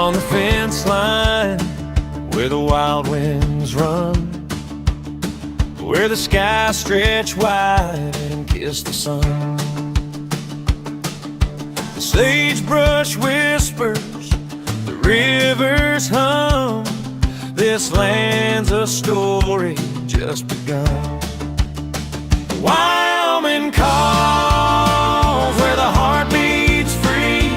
Beyond the fence line, where the wild winds run, where the skies stretch wide and kiss the sun. The sagebrush whispers, the rivers hum. This land's a story just begun. Wyoming calls, where the heart beats free.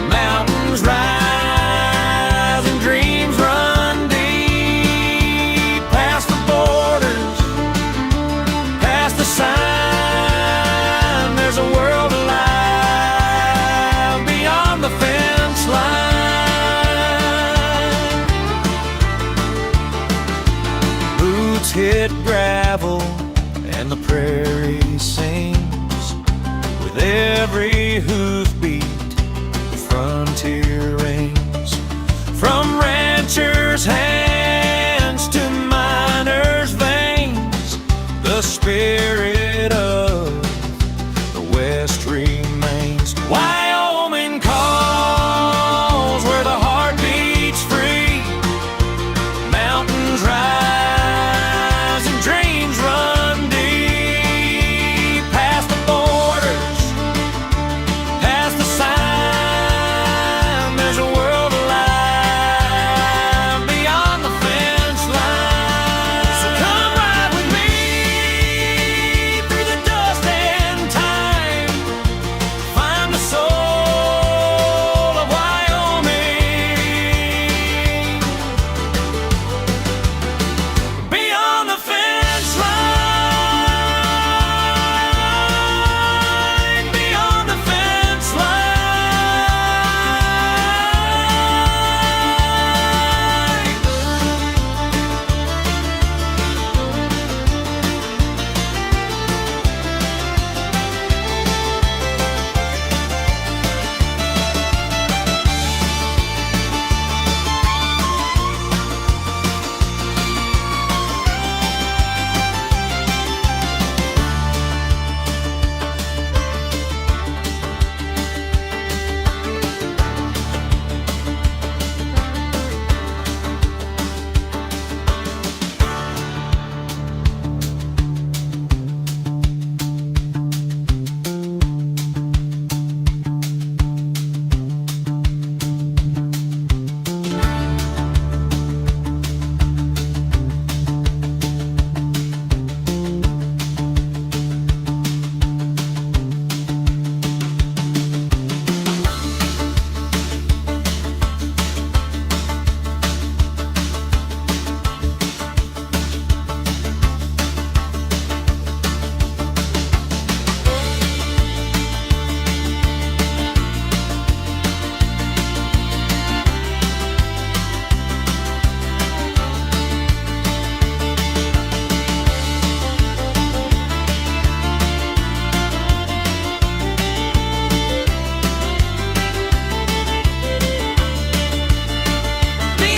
Mountains rise and dreams run deep. Past the borders, past the sign, there's a world alive beyond the fence line. Boots hit gravel and the prairie sings with every hoofbeat. The frontier rings from ranchers' hands to miners' veins. The spirit of the West remains. Wyoming calls, where the heart beats free. Mountains rise and dreams run deep. Past the borders, past the sign, there's a world alive beyond the fence line. So come ride with me through the dust and time. Find the soul of Wyoming beyond the fence line, beyond the fence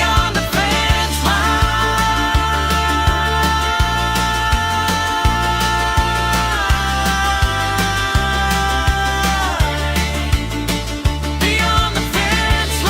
beyond the fence line, beyond the fence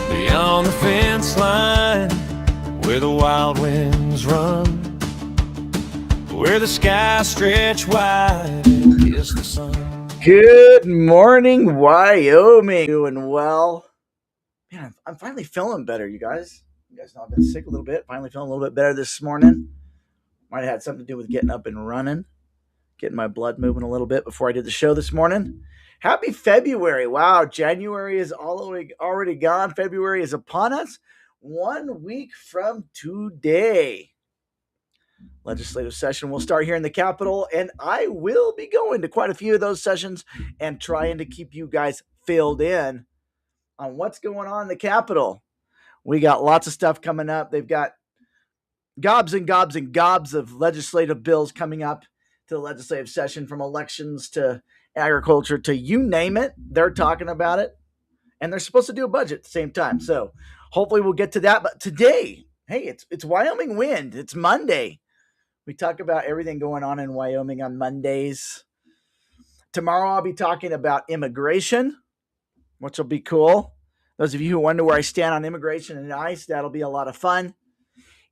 beyond the fence line, where the wild winds run, where the skies stretch wide and kiss the sun. Good morning, Wyoming. Doing well. Man, I'm finally feeling better, you guys. You guys know I've been sick a little bit. Finally feeling a little bit better this morning. Might have had something to do with getting up and running, getting my blood moving a little bit before I did the show this morning. Happy February. Wow, January is already gone. February is upon us. 1 week from today. Legislative session will start here in the Capitol, and I will be going to quite a few of those sessions and trying to keep you guys filled in on what's going on in the Capitol. We got lots of stuff coming up. They've got gobs and gobs and gobs of legislative bills coming up to the legislative session, from elections to agriculture to you name it. They're talking about it, and they're supposed to do a budget at the same time. So hopefully we'll get to that. But today, hey, it's Wyoming Wind. It's Monday. We talk about everything going on in Wyoming on Mondays. Tomorrow I'll be talking about immigration, which will be cool. Those of you who wonder where I stand on immigration and ICE, that'll be a lot of fun.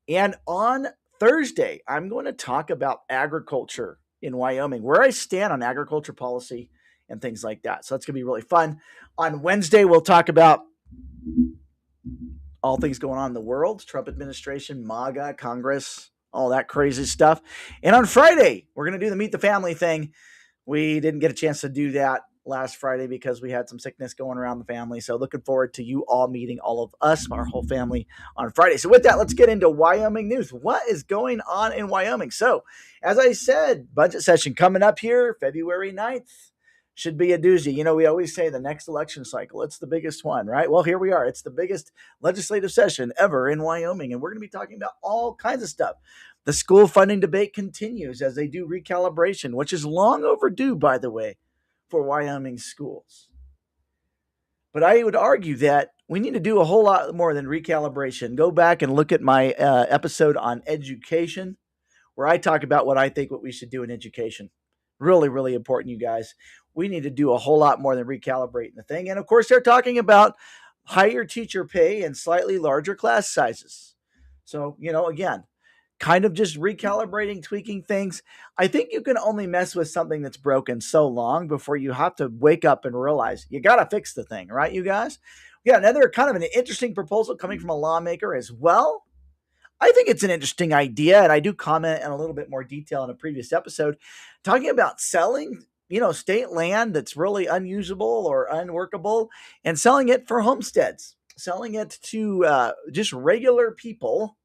And on Thursday, I'm going to talk about agriculture in Wyoming, where I stand on agriculture policy and things like that. So that's going to be really fun. On Wednesday, we'll talk about all things going on in the world, Trump administration, MAGA, Congress, all that crazy stuff. And on Friday, we're going to do the Meet the Family thing. We didn't get a chance to do that last Friday because we had some sickness going around the family. So looking forward to you all meeting all of us, our whole family, on Friday. So with that, let's get into Wyoming news. What is going on in Wyoming? So as I said, budget session coming up here, February 9th. Should be a doozy. You know, we always say the next election cycle, it's the biggest one, right? Well, here we are. It's the biggest legislative session ever in Wyoming, and we're going to be talking about all kinds of stuff. The school funding debate continues as they do recalibration, which is long overdue, by the way, for Wyoming schools. But I would argue that we need to do a whole lot more than recalibration. Go back and look at my episode on education, where I talk about what we should do in education. Really, really important, you guys. We need to do a whole lot more than recalibrating the thing. And of course, they're talking about higher teacher pay and slightly larger class sizes. So, again, kind of just recalibrating, tweaking things. I think you can only mess with something that's broken so long before you have to wake up and realize you got to fix the thing, right, you guys? Yeah, another kind of an interesting proposal coming from a lawmaker as well. I think it's an interesting idea, and I do comment in a little bit more detail in a previous episode, talking about selling, state land that's really unusable or unworkable, and selling it for homesteads, selling it to just regular people,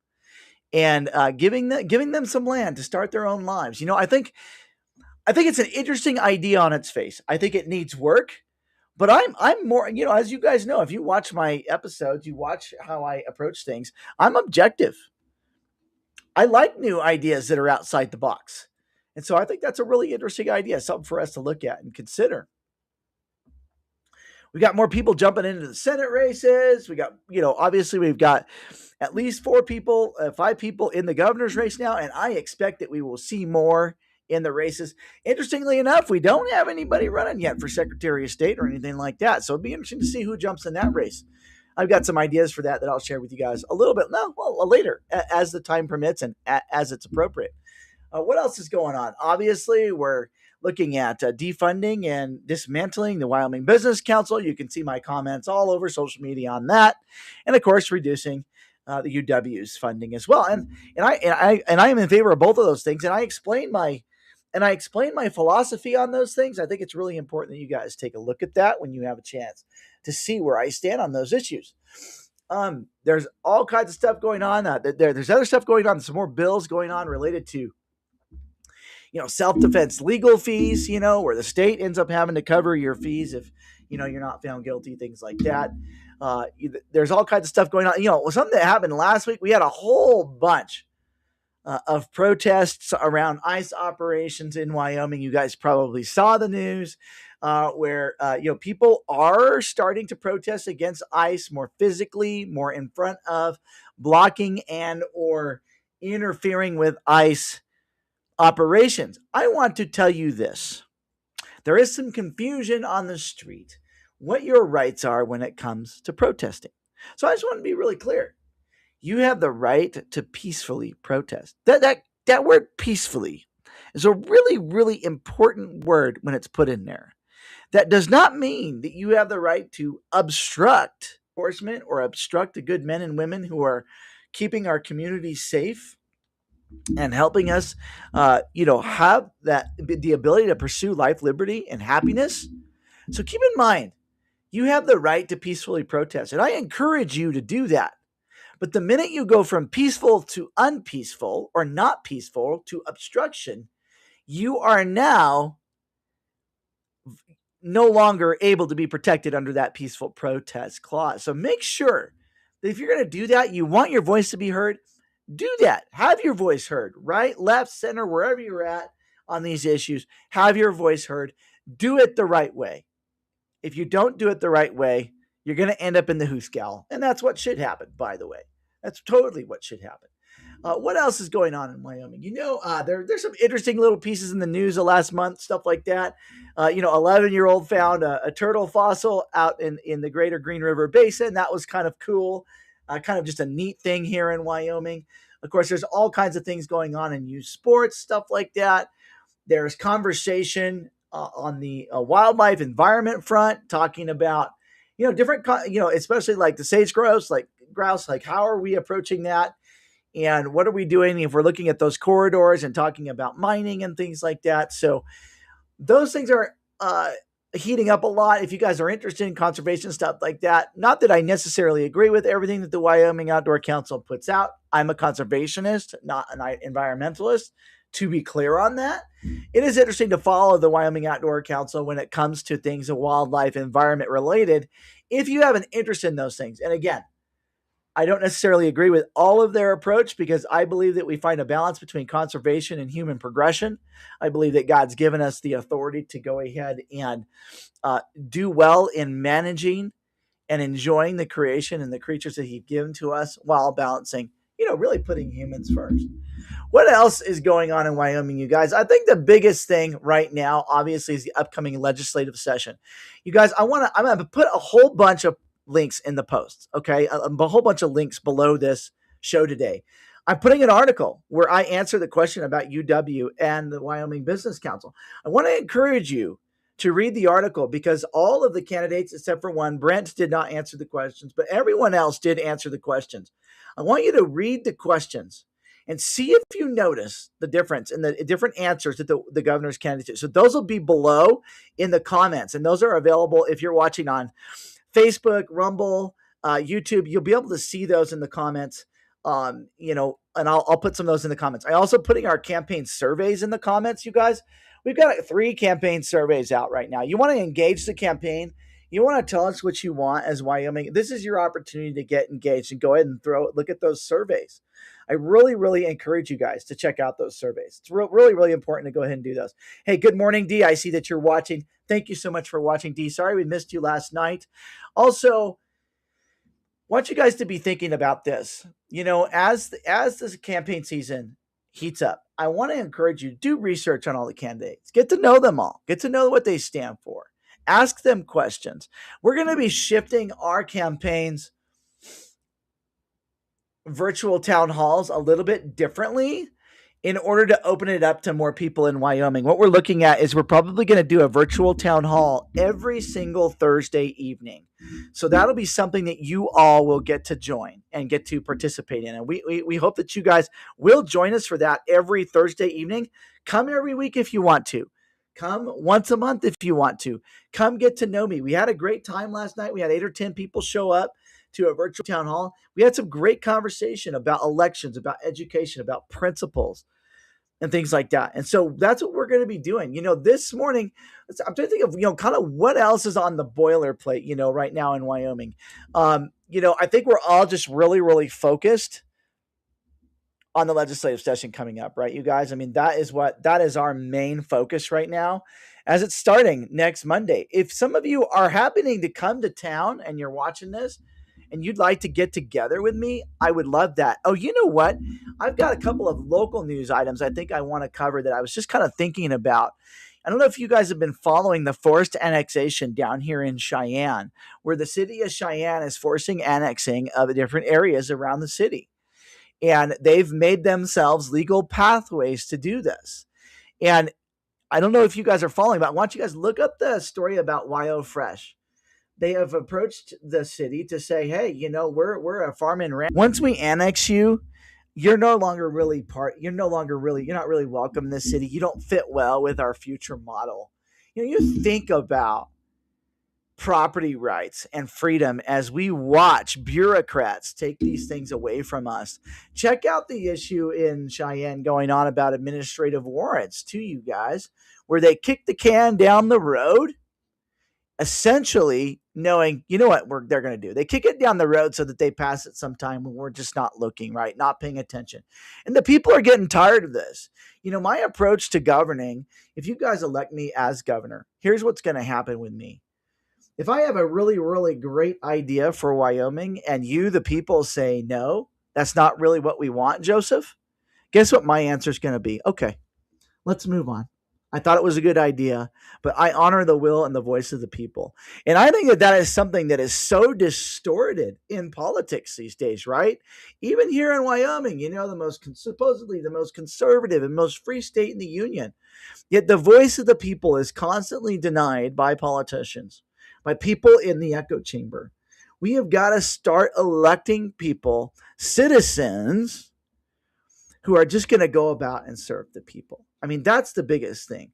and giving them some land to start their own lives. I think it's an interesting idea on its face. I think it needs work. But I'm more, as you guys know, if you watch my episodes, you watch how I approach things, I'm objective. I like new ideas that are outside the box. And so I think that's a really interesting idea, something for us to look at and consider. We got more people jumping into the Senate races. We got, obviously we've got at least 5 people in the governor's race now, and I expect that we will see more in the races. Interestingly enough, we don't have anybody running yet for Secretary of State or anything like that. So it'd be interesting to see who jumps in that race. I've got some ideas for that I'll share with you guys a little bit later as the time permits and as it's appropriate. What else is going on? Obviously, we're looking at defunding and dismantling the Wyoming Business Council. You can see my comments all over social media on that, and of course, reducing the UW's funding as well. And I am in favor of both of those things. And I explain my philosophy on those things. I think it's really important that you guys take a look at that when you have a chance to see where I stand on those issues. There's all kinds of stuff going on. There's other stuff going on. Some more bills going on related to, self-defense legal fees, where the state ends up having to cover your fees if, you're not found guilty, things like that. There's all kinds of stuff going on. Something that happened last week, we had a whole bunch of protests around ICE operations in Wyoming. You guys probably saw the news where people are starting to protest against ICE more physically, more in front of, blocking and or interfering with ICE operations. I want to tell you this. There is some confusion on the street what your rights are when it comes to protesting. So I just want to be really clear. You have the right to peacefully protest. That word peacefully is a really, really important word when it's put in there. That does not mean that you have the right to obstruct enforcement or obstruct the good men and women who are keeping our community safe and helping us, have the ability to pursue life, liberty, and happiness. So keep in mind, you have the right to peacefully protest, and I encourage you to do that. But the minute you go from peaceful to unpeaceful or not peaceful to obstruction, you are now no longer able to be protected under that peaceful protest clause. So make sure that if you're going to do that, you want your voice to be heard, do that. Have your voice heard, right, left, center, wherever you're at on these issues. Have your voice heard. Do it the right way. If you don't do it the right way, you're going to end up in the hoosgowl. And that's what should happen, by the way. That's totally what should happen. What else is going on in Wyoming? There's some interesting little pieces in the news the last month, stuff like that. 11-year-old found a turtle fossil out in the greater Green River Basin. That was kind of cool. Kind of just a neat thing here in Wyoming. Of course, there's all kinds of things going on in youth sports, stuff like that. There's conversation on the wildlife environment front, talking about, different, especially like the sage grouse, like how are we approaching that? And what are we doing if we're looking at those corridors and talking about mining and things like that? So those things are heating up a lot. If you guys are interested in conservation stuff like that, not that I necessarily agree with everything that the Wyoming Outdoor Council puts out. I'm a conservationist, not an environmentalist, to be clear on that. It is interesting to follow the Wyoming Outdoor Council when it comes to things of wildlife environment related, if you have an interest in those things. And again, I don't necessarily agree with all of their approach, because I believe that we find a balance between conservation and human progression. I believe that God's given us the authority to go ahead and do well in managing and enjoying the creation and the creatures that He's given to us, while balancing, really putting humans first. What else is going on in Wyoming, you guys? I think the biggest thing right now, obviously, is the upcoming legislative session. You guys, I'm going to put a whole bunch of links in the posts, okay? A whole bunch of links below this show today. I'm putting an article where I answer the question about UW and the Wyoming Business Council. I want to encourage you to read the article, because all of the candidates, except for one, Brent, did not answer the questions, but everyone else did answer the questions. I want you to read the questions and see if you notice the difference in the different answers that the governor's candidates. So those will be below in the comments, and those are available if you're watching on Facebook, Rumble, YouTube. You'll be able to see those in the comments. And I'll put some of those in the comments. I also putting our campaign surveys in the comments, you guys. We've got 3 campaign surveys out right now. You want to engage the campaign. You want to tell us what you want as Wyoming. This is your opportunity to get engaged, and go ahead and look at those surveys. I really, really encourage you guys to check out those surveys. It's really, really important to go ahead and do those. Hey, good morning, D. I see that you're watching. Thank you so much for watching, D. Sorry we missed you last night. Also, want you guys to be thinking about this. As this campaign season heats up, I want to encourage you to do research on all the candidates. Get to know them all. Get to know what they stand for. Ask them questions. We're going to be shifting our campaigns, virtual town halls, a little bit differently in order to open it up to more people in Wyoming. What we're looking at is we're probably going to do a virtual town hall every single Thursday evening. So that'll be something that you all will get to join and get to participate in. And we hope that you guys will join us for that every Thursday evening. Come every week if you want to. Come once a month if you want to. Come get to know me. We had a great time last night. We had 8 or 10 people show up to a virtual town hall. We had some great conversation about elections, about education, about principles, and things like that. And so that's what we're going to be doing. This morning, I'm trying to think of, kind of what else is on the boilerplate, right now in Wyoming. I think we're all just really, really focused on the legislative session coming up, right, you guys? I mean, that is our main focus right now, as it's starting next Monday. If some of you are happening to come to town and you're watching this, and you'd like to get together with me, I would love that. Oh, you know what? I've got a couple of local news items I think I want to cover that I was just kind of thinking about. I don't know if you guys have been following the forced annexation down here in Cheyenne, where the city of Cheyenne is forcing annexing of different areas around the city. And they've made themselves legal pathways to do this. And I don't know if you guys are following, but I want you guys to look up the story about Wyo Fresh. They have approached the city to say, hey, we're a farm and ranch. Once we annex you, you're not really welcome in this city. You don't fit well with our future model. You think about property rights and freedom as we watch bureaucrats take these things away from us. Check out the issue in Cheyenne going on about administrative warrants to you guys, where they kick the can down the road, essentially knowing, you know what they're going to do. They kick it down the road so that they pass it sometime when we're just not looking, right? Not paying attention. And the people are getting tired of this. My approach to governing, if you guys elect me as governor, here's what's going to happen with me. If I have a really, really great idea for Wyoming and you, the people, say, no, that's not really what we want, Joseph, guess what my answer is going to be? Okay, let's move on. I thought it was a good idea, but I honor the will and the voice of the people. And I think that is something that is so distorted in politics these days, right? Even here in Wyoming, supposedly the most conservative and most free state in the union. Yet the voice of the people is constantly denied by politicians, by people in the echo chamber. We have got to start electing people, citizens, who are just going to go about and serve the people. I mean, that's the biggest thing.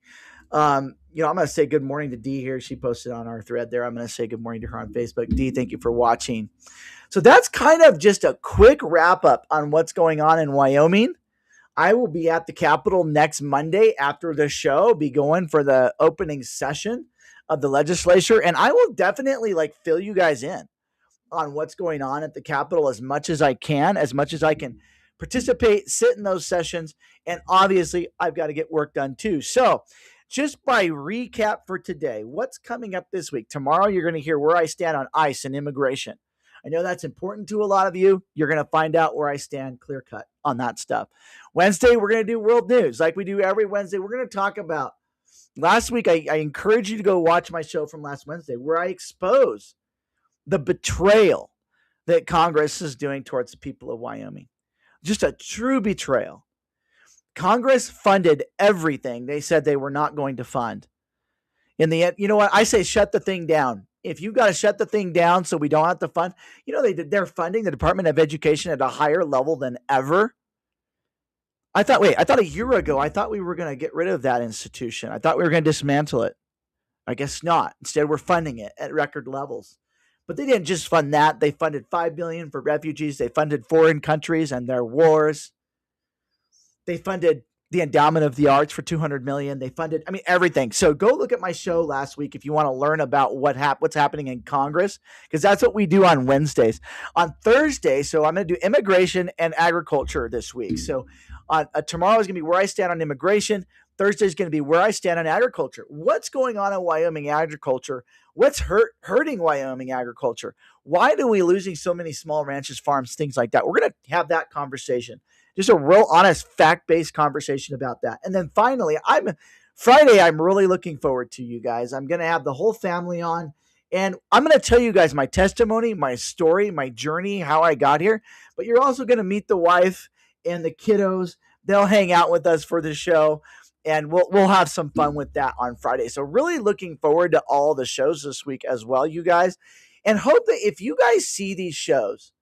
I'm going to say good morning to Dee here. She posted on our thread there. I'm going to say good morning to her on Facebook. Dee, thank you for watching. So that's kind of just a quick wrap up on what's going on in Wyoming. I will be at the Capitol next Monday after the show, be going for the opening session of the legislature. And I will definitely fill you guys in on what's going on at the Capitol as much as I can participate, sit in those sessions, and obviously I've got to get work done too. So just by recap for today, what's coming up this week? Tomorrow you're going to hear where I stand on ICE and immigration. I know that's important to a lot of you. You're going to find out where I stand clear cut on that stuff. Wednesday, we're going to do world news like we do every Wednesday. We're going to talk about last week. I encourage you to go watch my show from last Wednesday where I expose the betrayal that Congress is doing towards the people of Wyoming. Just a true betrayal. Congress funded everything they said they were not going to fund. In the end, you know what? I say shut the thing down. If you've got to shut the thing down so we don't have to fund, they're funding the Department of Education at a higher level than ever. I thought a year ago, I thought we were going to get rid of that institution. I thought we were going to dismantle it. I guess not. Instead, we're funding it at record levels. But they didn't just fund that. They funded $5 billion for refugees. They funded foreign countries and their wars. They funded the endowment of the arts for $200 million. They funded, everything. So go look at my show last week if you want to learn about what's happening in Congress, because that's what we do on Wednesdays. On Thursday, so I'm going to do immigration and agriculture this week. So tomorrow is going to be where I stand on immigration. Thursday is going to be where I stand on agriculture. What's going on in Wyoming agriculture? What's hurting Wyoming agriculture? Why are we losing so many small ranches, farms, things like that? We're going to have that conversation. Just a real honest, fact-based conversation about that. And then finally, Friday, I'm really looking forward to you guys. I'm going to have the whole family on, and I'm going to tell you guys my testimony, my story, my journey, how I got here. But you're also going to meet the wife and the kiddos. They'll hang out with us for the show. And we'll have some fun with that on Friday. So really looking forward to all the shows this week as well, you guys. And hope that if you guys see these shows,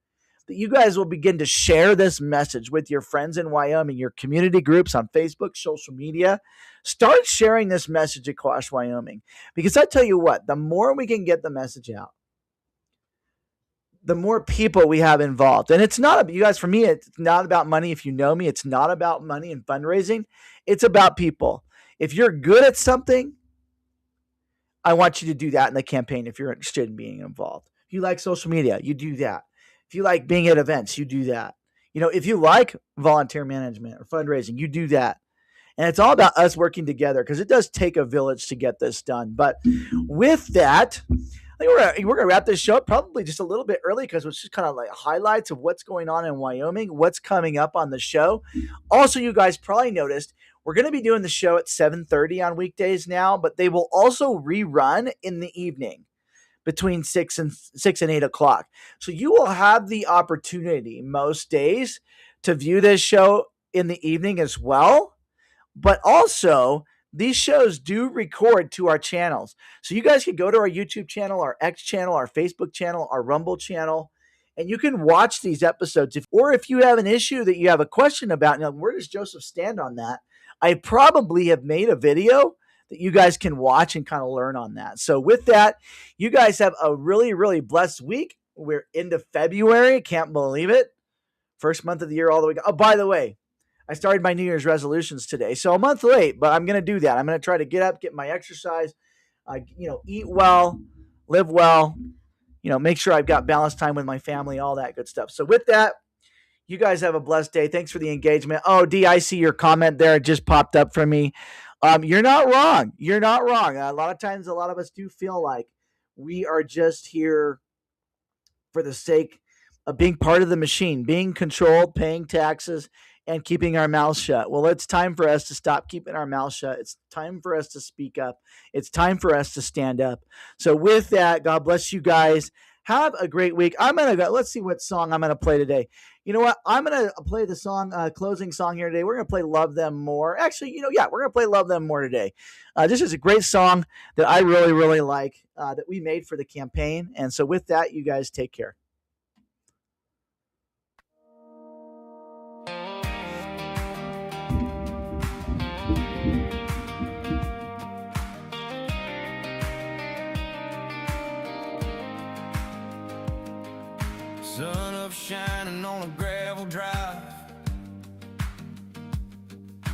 that you guys will begin to share this message with your friends in Wyoming, your community groups on Facebook, social media. Start sharing this message across Wyoming. Because I tell you what, the more we can get the message out, the more people we have involved. And it's not, you guys, for me, it's not about money. If you know me, it's not about money and fundraising. It's about people. If you're good at something, I want you to do that in the campaign if you're interested in being involved. If you like social media, you do that. If you like being at events, you do that. If you like volunteer management or fundraising, you do that. And it's all about us working together because it does take a village to get this done. But with that, I think we're going to wrap this show up probably just a little bit early because it's just kind of like highlights of what's going on in Wyoming, what's coming up on the show. Also, you guys probably noticed we're going to be doing the show at 7:30 on weekdays now, but they will also rerun in the evening between 6 and 8 o'clock. So you will have the opportunity most days to view this show in the evening as well. But also, these shows do record to our channels. So you guys can go to our YouTube channel, our X channel, our Facebook channel, our Rumble channel, and you can watch these episodes. If you have an issue that you have a question about, where does Joseph stand on that? I probably have made a video that you guys can watch and kind of learn on that. So with that, you guys have a really, really blessed week. We're into February. Can't believe it. First month of the year all the way. Oh, by the way, I started my New Year's resolutions today. So a month late, but I'm going to do that. I'm going to try to get up, get my exercise, eat well, live well, make sure I've got balanced time with my family, all that good stuff. So with that, you guys have a blessed day. Thanks for the engagement. Oh, D, I see your comment there. It just popped up for me. You're not wrong. You're not wrong. A lot of times, a lot of us do feel like we are just here for the sake of being part of the machine, being controlled, paying taxes, and keeping our mouths shut. Well, it's time for us to stop keeping our mouths shut. It's time for us to speak up. It's time for us to stand up. So, with that, God bless you guys. Have a great week. I'm going to go. Let's see what song I'm going to play today. You know what? I'm going to play the song, closing song here today. We're going to play Love Them More. Actually, we're going to play Love Them More today. This is a great song that I really, really like that we made for the campaign. And so, with that, you guys take care. Sun up shining on a gravel drive,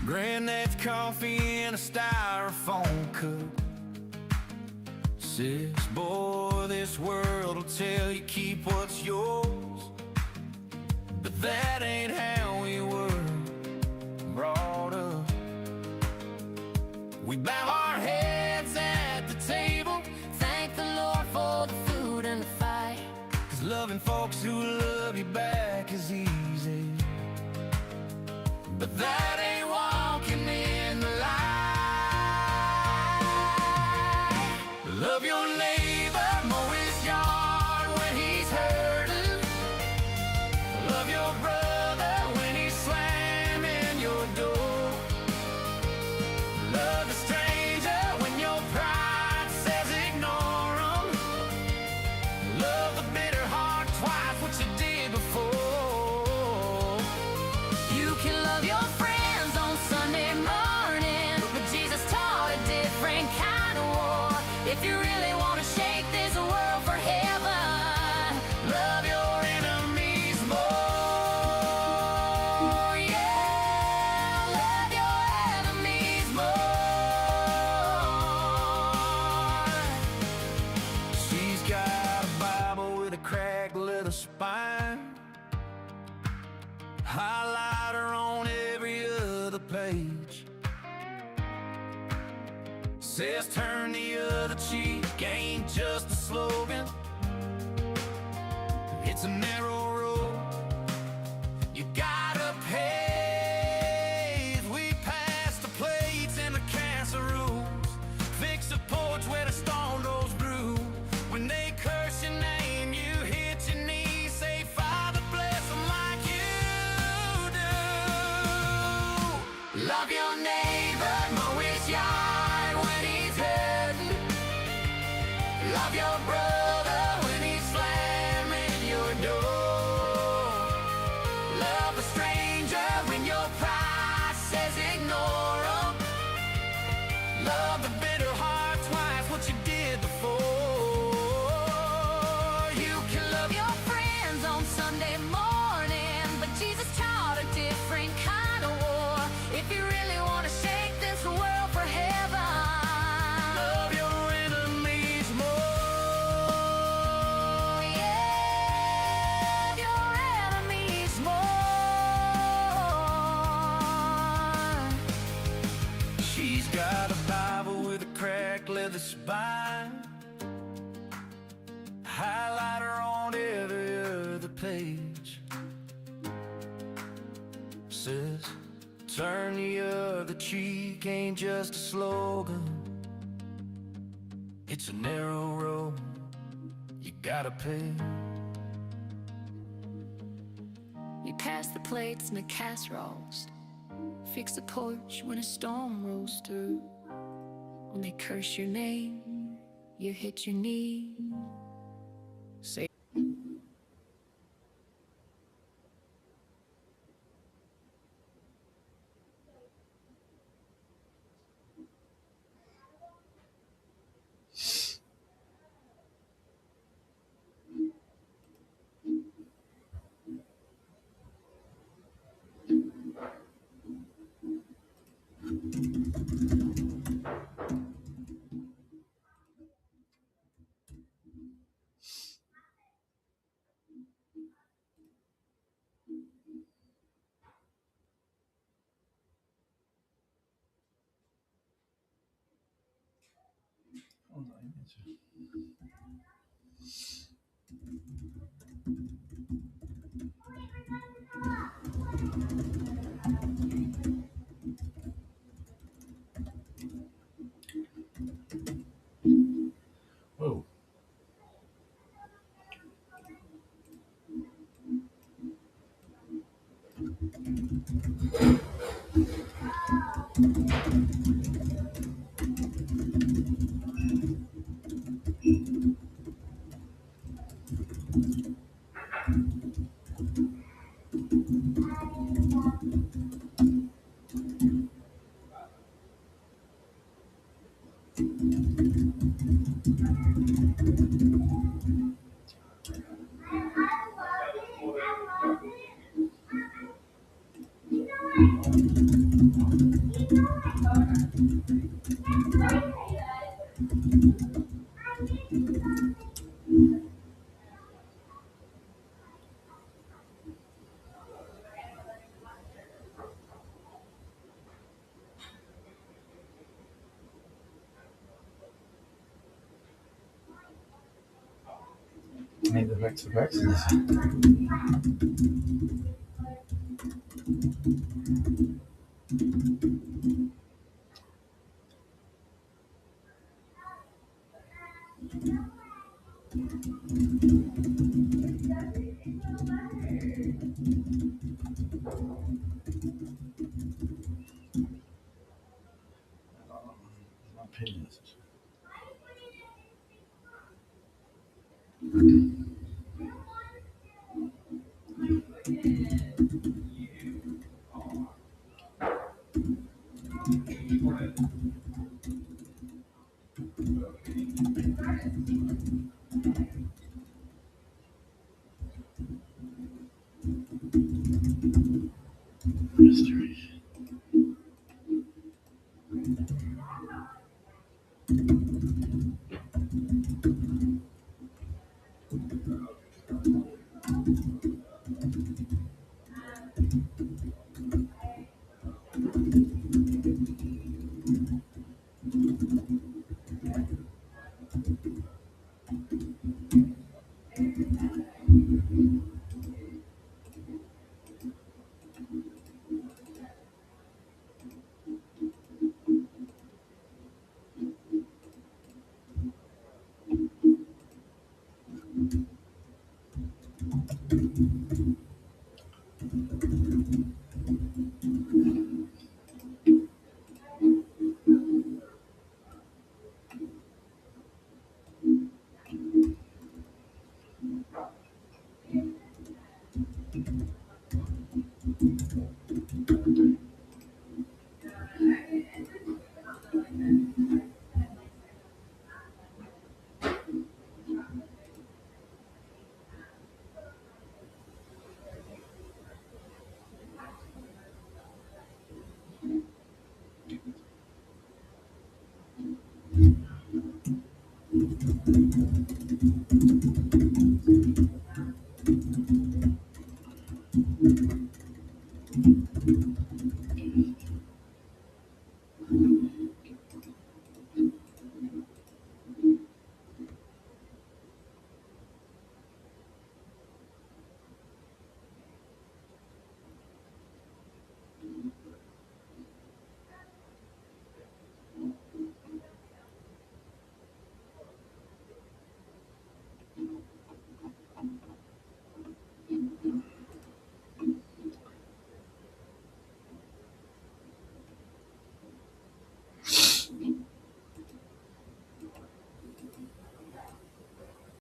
granddad's coffee in a styrofoam cup. Says, boy, this world will tell you keep what's yours, but that ain't how we were brought up. We bow our heads at the table, thank the Lord for the food and the fight, 'cause loving folks who love you back is easy, but that ain't walking in the light. Love your neighbor, mow his yard when he's hurting. Love your brother when he's slamming your door. Love the stranger when your pride says ignore him. Love the bitter heart twice what you did before. You can love your friends on Sunday morning, but Jesus taught a different kind of war. If you really want to shake this world for heaven, love your enemies more. Yeah, love your enemies more. She's got a Bible with a cracked leather spine, highlighter on every other page. Says turn the other cheek, ain't just a slogan, it's a narrow road you gotta pave. We pass the plates and the casseroles, fix the porch where the storm goes through. When they curse your name, you hit your knees, say Father bless them like you do. Love your neighbor, mow his yard when he's hurting. Love your brother when he's slamming your door. Love a stranger when your pride says ignore him. Love the bitter heart twice what you did before. You can love your friends on Sunday morning, but Jesus taught a different kind of war. If you really want to shake this world for heaven, love your enemies more. Yeah, your enemies more. She's got a Bible with a cracked leather spine, highlighter on every other page. Says turn the other cheek, ain't just a slogan, it's a narrow road you gotta pay. You pass the plates and the casseroles, fix the porch when a storm rolls through. When they curse your name, you hit your knee. Say Whoa. I need to fix the Texas. My opinions. Mystery.